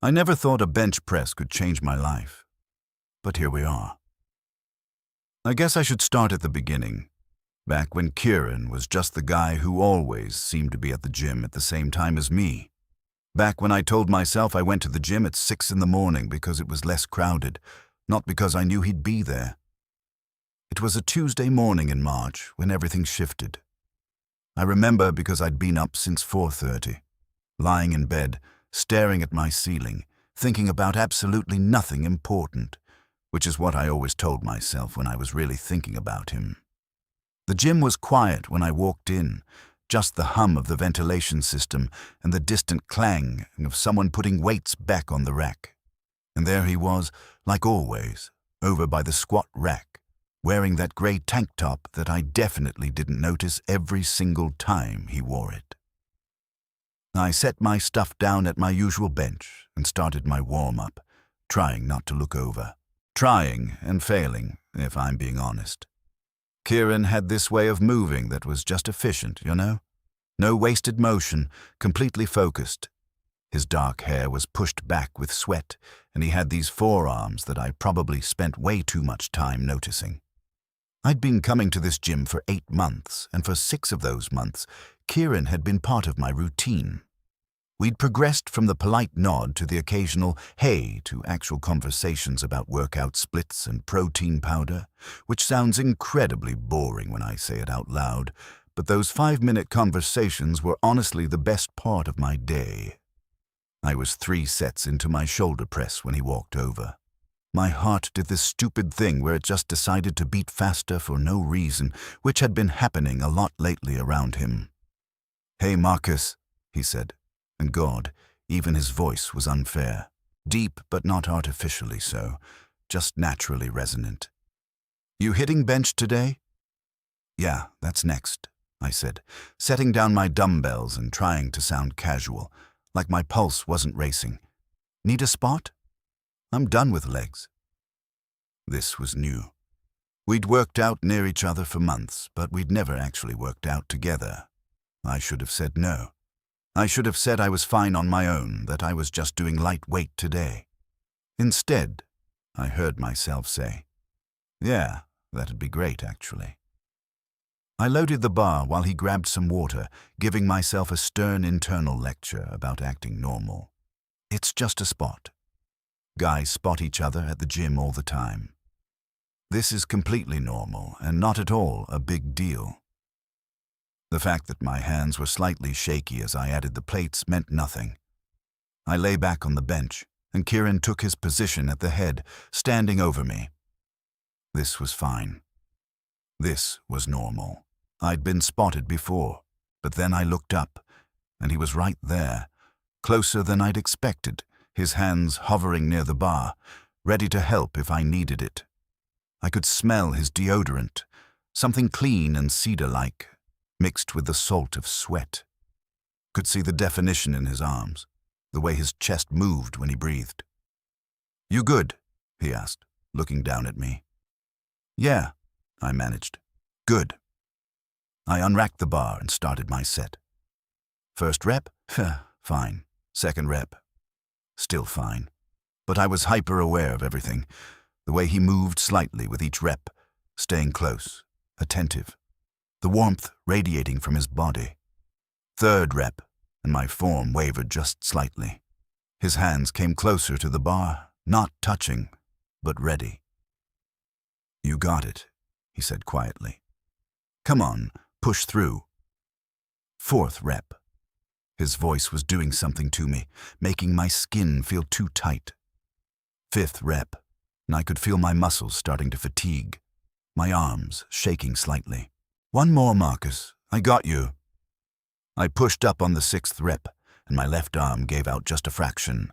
I never thought a bench press could change my life, but here we are. I guess I should start at the beginning, back when Kieran was just the guy who always seemed to be at the gym at the same time as me. Back when I told myself I went to the gym at 6 in the morning because it was less crowded, not because I knew he'd be there. It was a Tuesday morning in March when everything shifted. I remember because I'd been up since 4:30, lying in bed, staring at my ceiling, thinking about absolutely nothing important, which is what I always told myself when I was really thinking about him. The gym was quiet when I walked in, just the hum of the ventilation system and the distant clang of someone putting weights back on the rack. And there he was, like always, over by the squat rack, wearing that grey tank top that I definitely didn't notice every single time he wore it. I set my stuff down at my usual bench and started my warm-up, trying not to look over. Trying and failing, if I'm being honest. Kieran had this way of moving that was just efficient, you know? No wasted motion, completely focused. His dark hair was pushed back with sweat, and he had these forearms that I probably spent way too much time noticing. I'd been coming to this gym for 8 months, and for 6 of those months, Kieran had been part of my routine. We'd progressed from the polite nod to the occasional hey to actual conversations about workout splits and protein powder, which sounds incredibly boring when I say it out loud, but those 5-minute conversations were honestly the best part of my day. I was 3 sets into my shoulder press when he walked over. My heart did this stupid thing where it just decided to beat faster for no reason, which had been happening a lot lately around him. "Hey, Marcus," he said. And God, even his voice was unfair. Deep, but not artificially so, just naturally resonant. "You hitting bench today?" "Yeah, that's next," I said, setting down my dumbbells and trying to sound casual, like my pulse wasn't racing. "Need a spot?" "I'm done with legs." This was new. We'd worked out near each other for months, but we'd never actually worked out together. I should have said no. I should have said I was fine on my own, that I was just doing light weight today. Instead, I heard myself say, "Yeah, that'd be great, actually." I loaded the bar while he grabbed some water, giving myself a stern internal lecture about acting normal. It's just a spot. Guys spot each other at the gym all the time. This is completely normal and not at all a big deal. The fact that my hands were slightly shaky as I added the plates meant nothing. I lay back on the bench, and Kieran took his position at the head, standing over me. This was fine. This was normal. I'd been spotted before, but then I looked up, and he was right there, closer than I'd expected, his hands hovering near the bar, ready to help if I needed it. I could smell his deodorant, something clean and cedar-like, mixed with the salt of sweat. Could see the definition in his arms, the way his chest moved when he breathed. "You good?" he asked, looking down at me. "Yeah," I managed. "Good." I unracked the bar and started my set. First rep? Fine. Second rep? Still fine. But I was hyper-aware of everything, the way he moved slightly with each rep, staying close, attentive. The warmth radiating from his body. Third rep, and my form wavered just slightly. His hands came closer to the bar, not touching, but ready. "You got it," he said quietly. "Come on, push through." Fourth rep. His voice was doing something to me, making my skin feel too tight. Fifth rep, and I could feel my muscles starting to fatigue, my arms shaking slightly. "One more, Marcus. I got you." I pushed up on the 6th rep, and my left arm gave out just a fraction.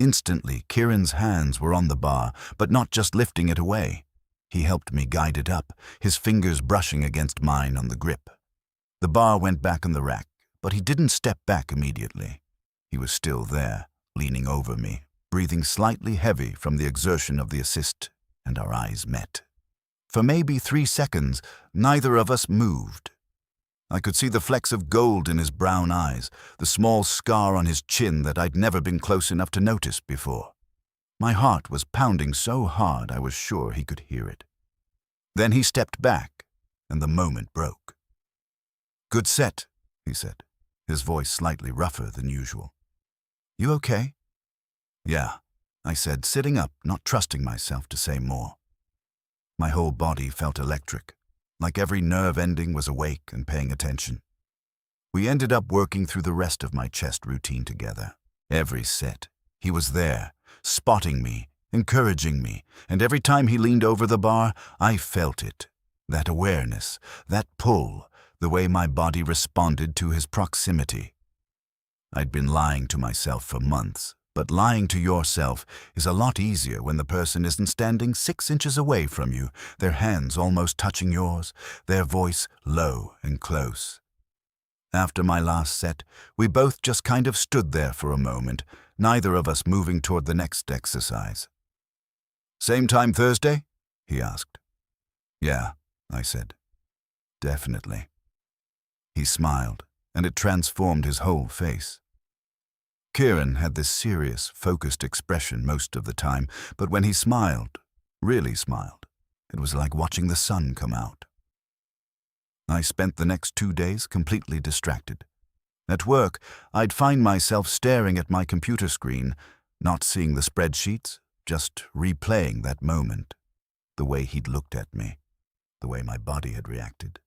Instantly, Kieran's hands were on the bar, but not just lifting it away. He helped me guide it up, his fingers brushing against mine on the grip. The bar went back on the rack, but he didn't step back immediately. He was still there, leaning over me, breathing slightly heavy from the exertion of the assist, and our eyes met. For maybe 3 seconds, neither of us moved. I could see the flecks of gold in his brown eyes, the small scar on his chin that I'd never been close enough to notice before. My heart was pounding so hard I was sure he could hear it. Then he stepped back, and the moment broke. "Good set," he said, his voice slightly rougher than usual. "You okay?" "Yeah," I said, sitting up, not trusting myself to say more. My whole body felt electric, like every nerve ending was awake and paying attention. We ended up working through the rest of my chest routine together. Every set, he was there, spotting me, encouraging me, and every time he leaned over the bar, I felt it. That awareness, that pull, the way my body responded to his proximity. I'd been lying to myself for months, but lying to yourself is a lot easier when the person isn't standing 6 inches away from you, their hands almost touching yours, their voice low and close. After my last set, we both just kind of stood there for a moment, neither of us moving toward the next exercise. "Same time Thursday?" he asked. "Yeah," I said. "Definitely." He smiled, and it transformed his whole face. Kieran had this serious, focused expression most of the time, but when he smiled, really smiled, it was like watching the sun come out. I spent the next 2 days completely distracted. At work, I'd find myself staring at my computer screen, not seeing the spreadsheets, just replaying that moment, the way he'd looked at me, the way my body had reacted.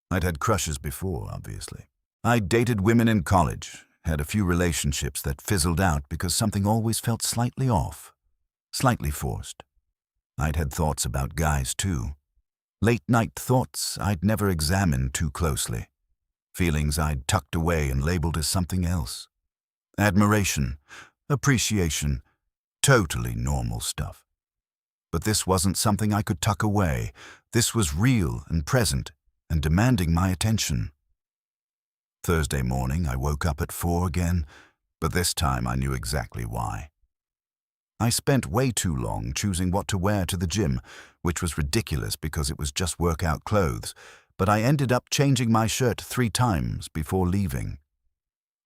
I'd had crushes before, obviously. I'd dated women in college, had a few relationships that fizzled out because something always felt slightly off, slightly forced. I'd had thoughts about guys too. Late-night thoughts I'd never examined too closely. Feelings I'd tucked away and labeled as something else. Admiration, appreciation, totally normal stuff. But this wasn't something I could tuck away. This was real and present and demanding my attention. Thursday morning, I woke up at 4 again, but this time I knew exactly why. I spent way too long choosing what to wear to the gym, which was ridiculous because it was just workout clothes, but I ended up changing my shirt 3 times before leaving.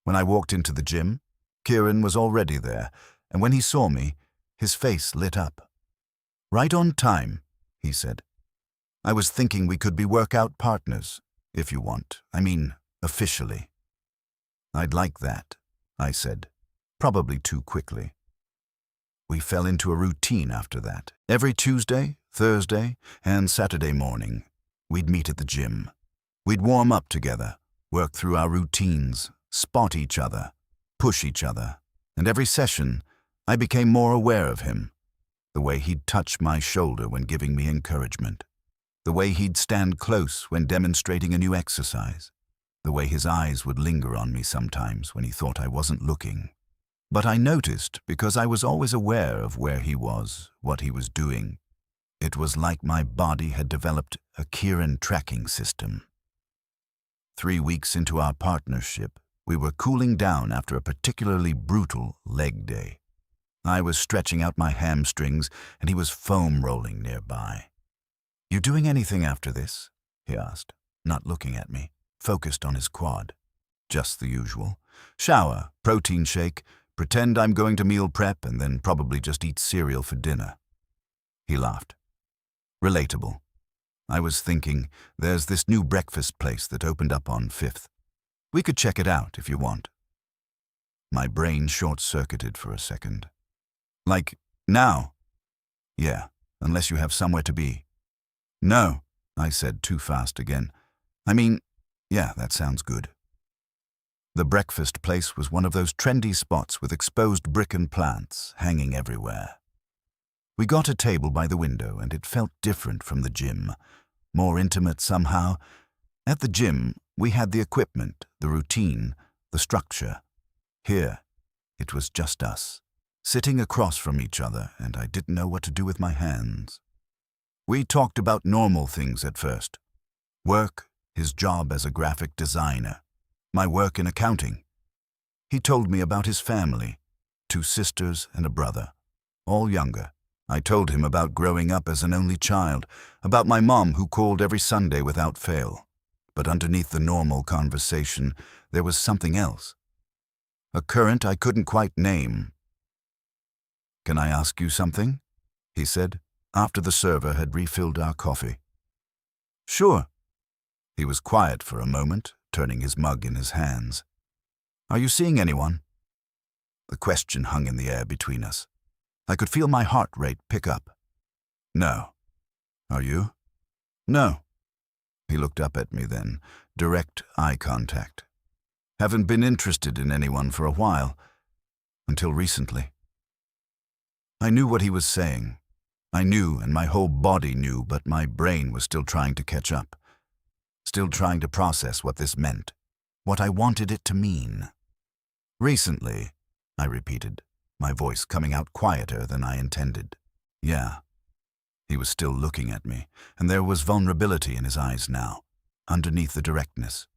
When I walked into the gym, Kieran was already there, and when he saw me, his face lit up. "Right on time," he said. "I was thinking we could be workout partners, if you want. I mean, officially." "I'd like that," I said, probably too quickly. We fell into a routine after that. Every Tuesday, Thursday, and Saturday morning, we'd meet at the gym. We'd warm up together, work through our routines, spot each other, push each other, and every session, I became more aware of him. The way he'd touch my shoulder when giving me encouragement. The way he'd stand close when demonstrating a new exercise. The way his eyes would linger on me sometimes when he thought I wasn't looking. But I noticed because I was always aware of where he was, what he was doing. It was like my body had developed a Kieran tracking system. 3 weeks into our partnership, we were cooling down after a particularly brutal leg day. I was stretching out my hamstrings, and he was foam rolling nearby. "You doing anything after this?" he asked, not looking at me, focused on his quad. "Just the usual. Shower, protein shake, pretend I'm going to meal prep, and then probably just eat cereal for dinner." He laughed. Relatable. I was thinking, there's this new breakfast place that opened up on 5th. We could check it out if you want. My brain short-circuited for a second. "Like, now?" "Yeah, unless you have somewhere to be." "No," I said too fast again. "I mean, yeah, that sounds good." The breakfast place was one of those trendy spots with exposed brick and plants hanging everywhere. We got a table by the window, and it felt different from the gym, more intimate somehow. At the gym, we had the equipment, the routine, the structure. Here, it was just us, sitting across from each other, and I didn't know what to do with my hands. We talked about normal things at first. Work, his job as a graphic designer, my work in accounting. He told me about his family, 2 sisters and a brother, all younger. I told him about growing up as an only child, about my mom who called every Sunday without fail. but underneath the normal conversation, there was something else. A current I couldn't quite name. "Can I ask you something?" he said, after the server had refilled our coffee. "Sure." He was quiet for a moment, turning his mug in his hands. "Are you seeing anyone?" The question hung in the air between us. I could feel my heart rate pick up. "No." "Are you?" "No." He looked up at me then, direct eye contact. "Haven't been interested in anyone for a while, until recently." I knew what he was saying. I knew, and my whole body knew, but my brain was still trying to catch up. Still trying to process what this meant, what I wanted it to mean. "Recently," I repeated, my voice coming out quieter than I intended. "Yeah." He was still looking at me, and there was vulnerability in his eyes now, underneath the directness.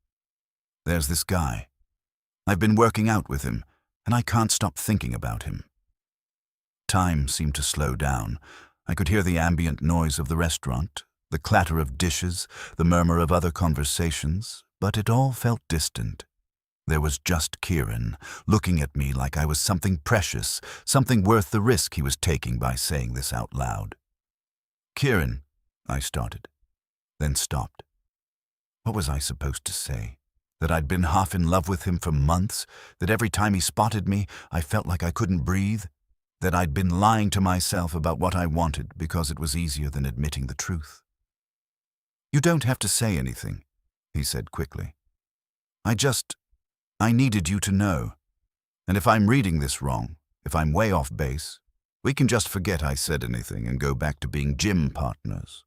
"There's this guy. I've been working out with him, and I can't stop thinking about him." Time seemed to slow down. I could hear the ambient noise of the restaurant, the clatter of dishes, the murmur of other conversations, but it all felt distant. There was just Kieran, looking at me like I was something precious, something worth the risk he was taking by saying this out loud. "Kieran," I started, then stopped. What was I supposed to say? That I'd been half in love with him for months? That every time he spotted me, I felt like I couldn't breathe? That I'd been lying to myself about what I wanted because it was easier than admitting the truth? "You don't have to say anything," he said quickly. I needed you to know. And if I'm reading this wrong, if I'm way off base, we can just forget I said anything and go back to being gym partners."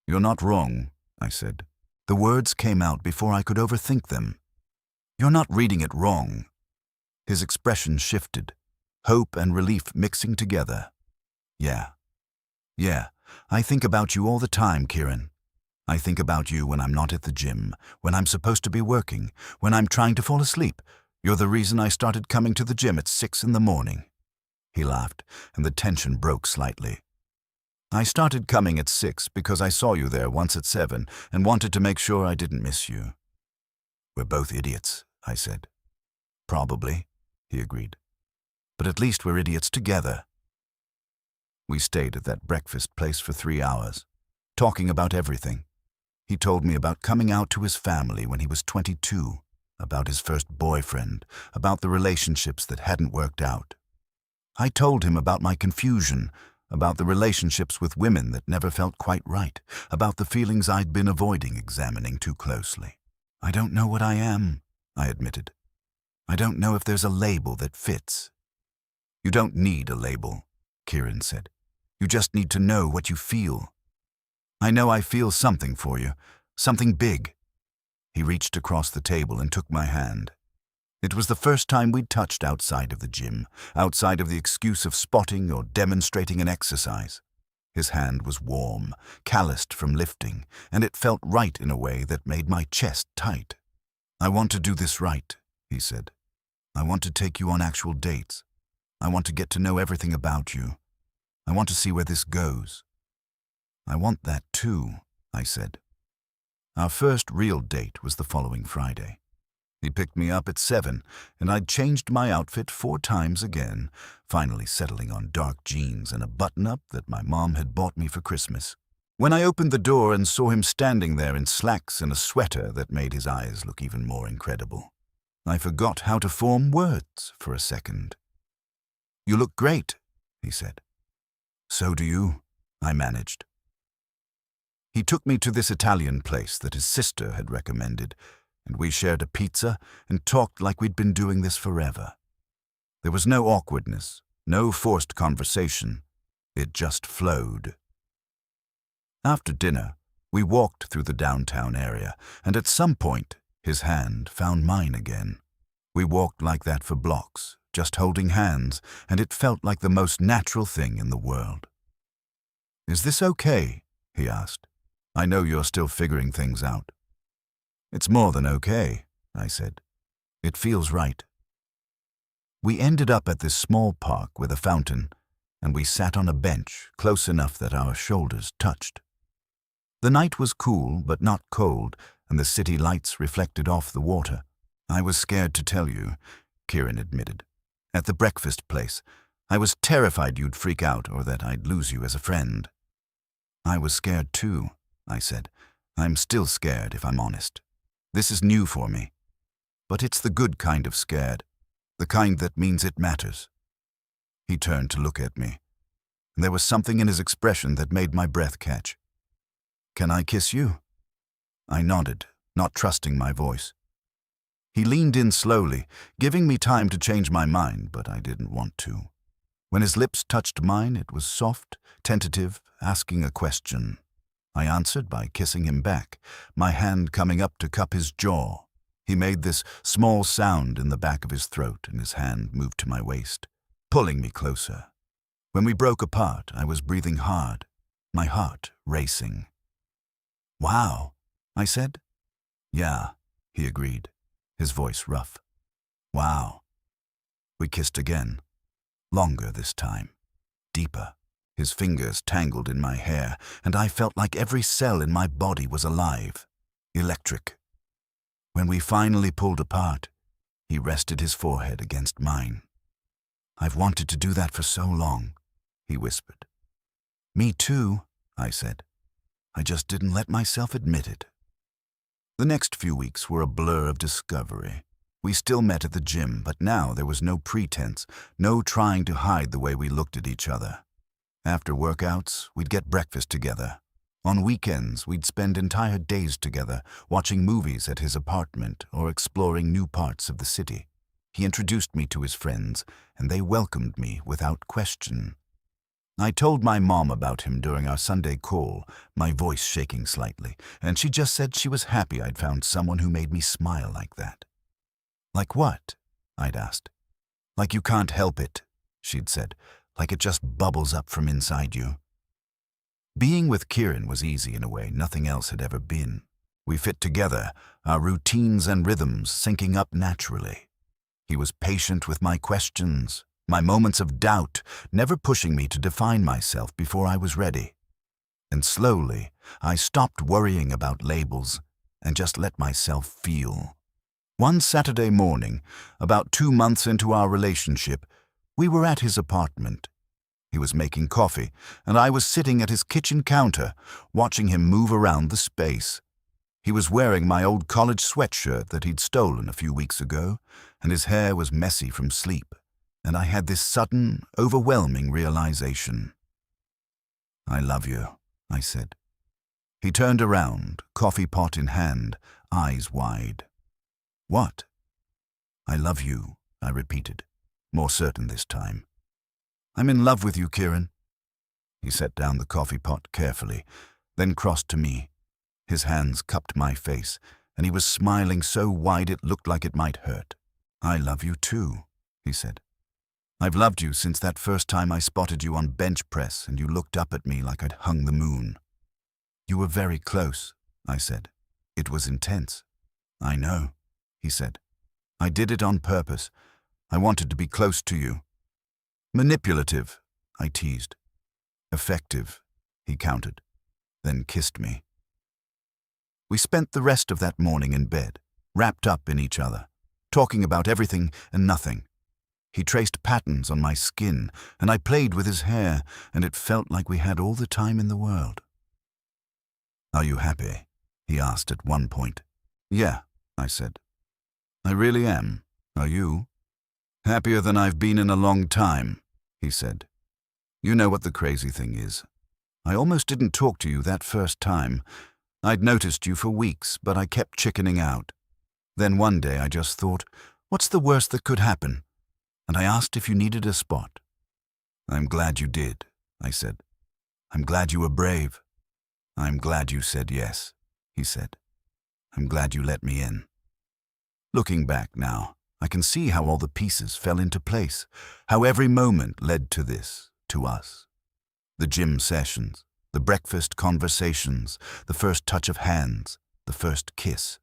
"You're not wrong," I said. The words came out before I could overthink them. "You're not reading it wrong." His expression shifted, hope and relief mixing together. Yeah, I think about you all the time, Kieran. I think about you when I'm not at the gym, when I'm supposed to be working, when I'm trying to fall asleep. You're the reason I started coming to the gym at 6 in the morning. He laughed, and the tension broke slightly. "I started coming at 6 because I saw you there once at 7 and wanted to make sure I didn't miss you." "We're both idiots," I said. "Probably," he agreed. "But at least we're idiots together." We stayed at that breakfast place for 3 hours, talking about everything. He told me about coming out to his family when he was 22, about his first boyfriend, about the relationships that hadn't worked out. I told him about my confusion, about the relationships with women that never felt quite right, about the feelings I'd been avoiding examining too closely. "I don't know what I am," I admitted. "I don't know if there's a label that fits." "You don't need a label," Kieran said. "You just need to know what you feel." "I know I feel something for you, something big." He reached across the table and took my hand. It was the first time we'd touched outside of the gym, outside of the excuse of spotting or demonstrating an exercise. His hand was warm, calloused from lifting, and it felt right in a way that made my chest tight. "I want to do this right," he said. "I want to take you on actual dates. I want to get to know everything about you. I want to see where this goes." "I want that too," I said. Our first real date was the following Friday. He picked me up at 7, and I'd changed my outfit 4 times again, finally settling on dark jeans and a button-up that my mom had bought me for Christmas. When I opened the door and saw him standing there in slacks and a sweater that made his eyes look even more incredible, I forgot how to form words for a second. "You look great," he said. "So do you," I managed. He took me to this Italian place that his sister had recommended, and we shared a pizza and talked like we'd been doing this forever. There was no awkwardness, no forced conversation. It just flowed. After dinner, we walked through the downtown area, and at some point, his hand found mine again. We walked like that for blocks, just holding hands, and it felt like the most natural thing in the world. "Is this okay?" he asked. "I know you're still figuring things out." "It's more than okay," I said. "It feels right." We ended up at this small park with a fountain, and we sat on a bench close enough that our shoulders touched. The night was cool but not cold, and the city lights reflected off the water. I was scared to tell you, Kieran admitted. At the breakfast place, I was terrified you'd freak out or that I'd lose you as a friend. I was scared too, I said. I'm still scared, if I'm honest. This is new for me. But it's the good kind of scared, the kind that means it matters. He turned to look at me, and there was something in his expression that made my breath catch. Can I kiss you? I nodded, not trusting my voice. He leaned in slowly, giving me time to change my mind, but I didn't want to. When his lips touched mine, it was soft, tentative, asking a question. I answered by kissing him back, my hand coming up to cup his jaw. He made this small sound in the back of his throat, and his hand moved to my waist, pulling me closer. When we broke apart, I was breathing hard, my heart racing. Wow, I said. Yeah, he agreed, his voice rough. Wow. We kissed again, longer this time, deeper. His fingers tangled in my hair, and I felt like every cell in my body was alive, electric. When we finally pulled apart, he rested his forehead against mine. I've wanted to do that for so long, he whispered. Me too, I said. I just didn't let myself admit it. The next few weeks were a blur of discovery. We still met at the gym, but now there was no pretense, no trying to hide the way we looked at each other. After workouts, we'd get breakfast together. On weekends, we'd spend entire days together, watching movies at his apartment or exploring new parts of the city. He introduced me to his friends, and they welcomed me without question. I told my mom about him during our Sunday call, my voice shaking slightly, and she just said she was happy I'd found someone who made me smile like that. Like what? I'd asked. Like you can't help it, she'd said, like it just bubbles up from inside you. Being with Kieran was easy in a way nothing else had ever been. We fit together, our routines and rhythms syncing up naturally. He was patient with my questions, my moments of doubt, never pushing me to define myself before I was ready. And slowly, I stopped worrying about labels and just let myself feel. One Saturday morning, about 2 months into our relationship, we were at his apartment. He was making coffee, and I was sitting at his kitchen counter, watching him move around the space. He was wearing my old college sweatshirt that he'd stolen a few weeks ago, and his hair was messy from sleep, and I had this sudden, overwhelming realization. I love you, I said. He turned around, coffee pot in hand, eyes wide. What? I love you, I repeated, more certain this time. I'm in love with you, Kieran. He set down the coffee pot carefully, then crossed to me. His hands cupped my face, and he was smiling so wide it looked like it might hurt. I love you too, he said. I've loved you since that first time I spotted you on bench press and you looked up at me like I'd hung the moon. You were very close, I said. It was intense. I know, he said. I did it on purpose. I wanted to be close to you. Manipulative, I teased. Effective, he countered, then kissed me. We spent the rest of that morning in bed, wrapped up in each other, talking about everything and nothing. He traced patterns on my skin, and I played with his hair, and it felt like we had all the time in the world. Are you happy? He asked at one point. Yeah, I said. I really am. Are you? Happier than I've been in a long time, he said. You know what the crazy thing is. I almost didn't talk to you that first time. I'd noticed you for weeks, but I kept chickening out. Then one day I just thought, what's the worst that could happen? And I asked if you needed a spot. I'm glad you did, I said. I'm glad you were brave. I'm glad you said yes, he said. I'm glad you let me in. Looking back now, I can see how all the pieces fell into place, how every moment led to this, to us. The gym sessions, the breakfast conversations, the first touch of hands, the first kiss.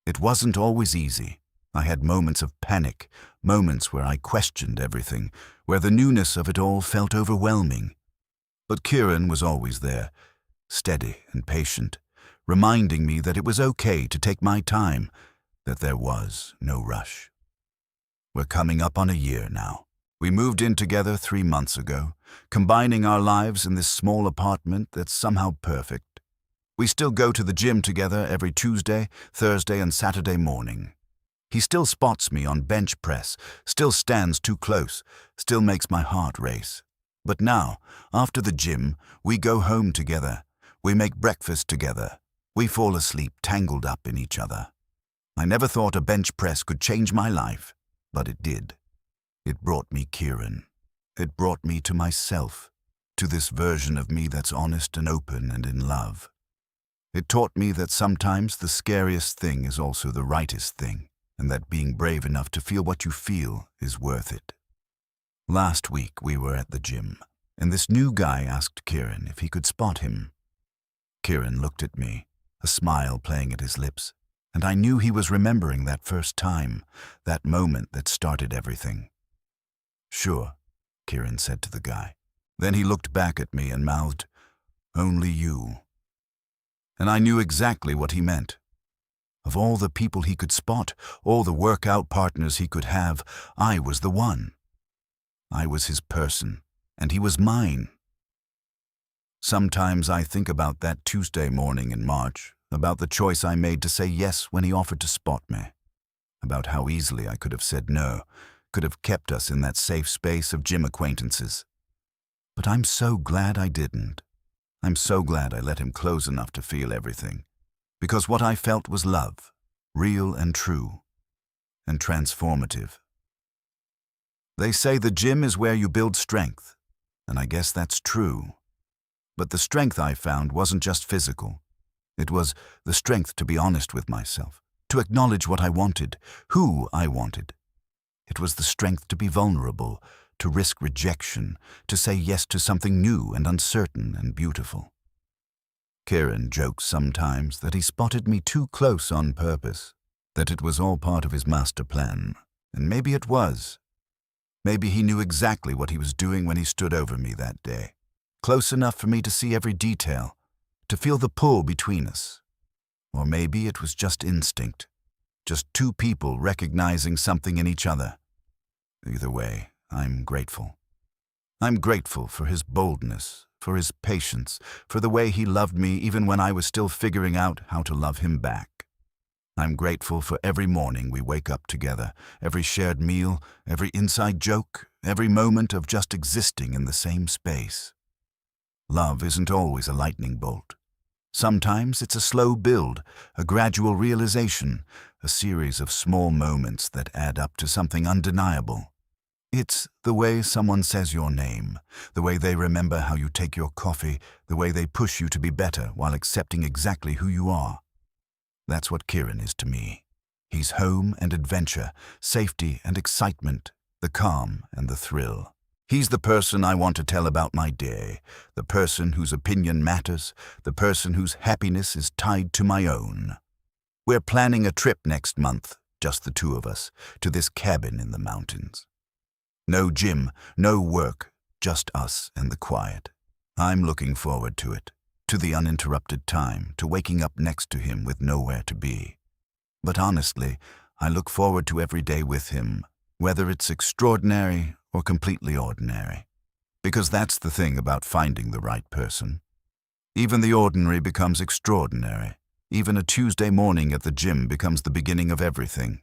It wasn't always easy. I had moments of panic, moments where I questioned everything, where the newness of it all felt overwhelming. But Kieran was always there, steady and patient, reminding me that it was okay to take my time, that there was no rush. We're coming up on a year now. We moved in together 3 months ago, combining our lives in this small apartment that's somehow perfect. We still go to the gym together every Tuesday, Thursday, and Saturday morning. He still spots me on bench press, still stands too close, still makes my heart race. But now, after the gym, we go home together. We make breakfast together. We fall asleep tangled up in each other. I never thought a bench press could change my life, but it did. It brought me Kieran. It brought me to myself, to this version of me that's honest and open and in love. It taught me that sometimes the scariest thing is also the rightest thing, and that being brave enough to feel what you feel is worth it. Last week we were at the gym, and this new guy asked Kieran if he could spot him. Kieran looked at me, a smile playing at his lips, and I knew he was remembering that first time, that moment that started everything. "Sure," Kieran said to the guy. Then he looked back at me and mouthed, "Only you." And I knew exactly what he meant. Of all the people he could spot, all the workout partners he could have, I was the one. I was his person, and he was mine. Sometimes I think about that Tuesday morning in March, about the choice I made to say yes when he offered to spot me, about how easily I could have said no, could have kept us in that safe space of gym acquaintances. But I'm so glad I didn't. I'm so glad I let him close enough to feel everything, because what I felt was love, real and true, and transformative. They say the gym is where you build strength, and I guess that's true. But the strength I found wasn't just physical. It was the strength to be honest with myself, to acknowledge what I wanted, who I wanted. It was the strength to be vulnerable, to risk rejection, to say yes to something new and uncertain and beautiful. Kieran jokes sometimes that he spotted me too close on purpose, that it was all part of his master plan, and maybe it was. Maybe he knew exactly what he was doing when he stood over me that day, close enough for me to see every detail, to feel the pull between us. Or maybe it was just instinct, just two people recognizing something in each other. Either way, I'm grateful. I'm grateful for his boldness, for his patience, for the way he loved me even when I was still figuring out how to love him back. I'm grateful for every morning we wake up together, every shared meal, every inside joke, every moment of just existing in the same space. Love isn't always a lightning bolt. Sometimes it's a slow build, a gradual realization, a series of small moments that add up to something undeniable. It's the way someone says your name, the way they remember how you take your coffee, the way they push you to be better while accepting exactly who you are. That's what Kieran is to me. He's home and adventure, safety and excitement, the calm and the thrill. He's the person I want to tell about my day, the person whose opinion matters, the person whose happiness is tied to my own. We're planning a trip next month, just the two of us, to this cabin in the mountains. No gym, no work, just us and the quiet. I'm looking forward to it, to the uninterrupted time, to waking up next to him with nowhere to be. But honestly, I look forward to every day with him, whether it's extraordinary or completely ordinary. Because that's the thing about finding the right person. Even the ordinary becomes extraordinary. Even a Tuesday morning at the gym becomes the beginning of everything.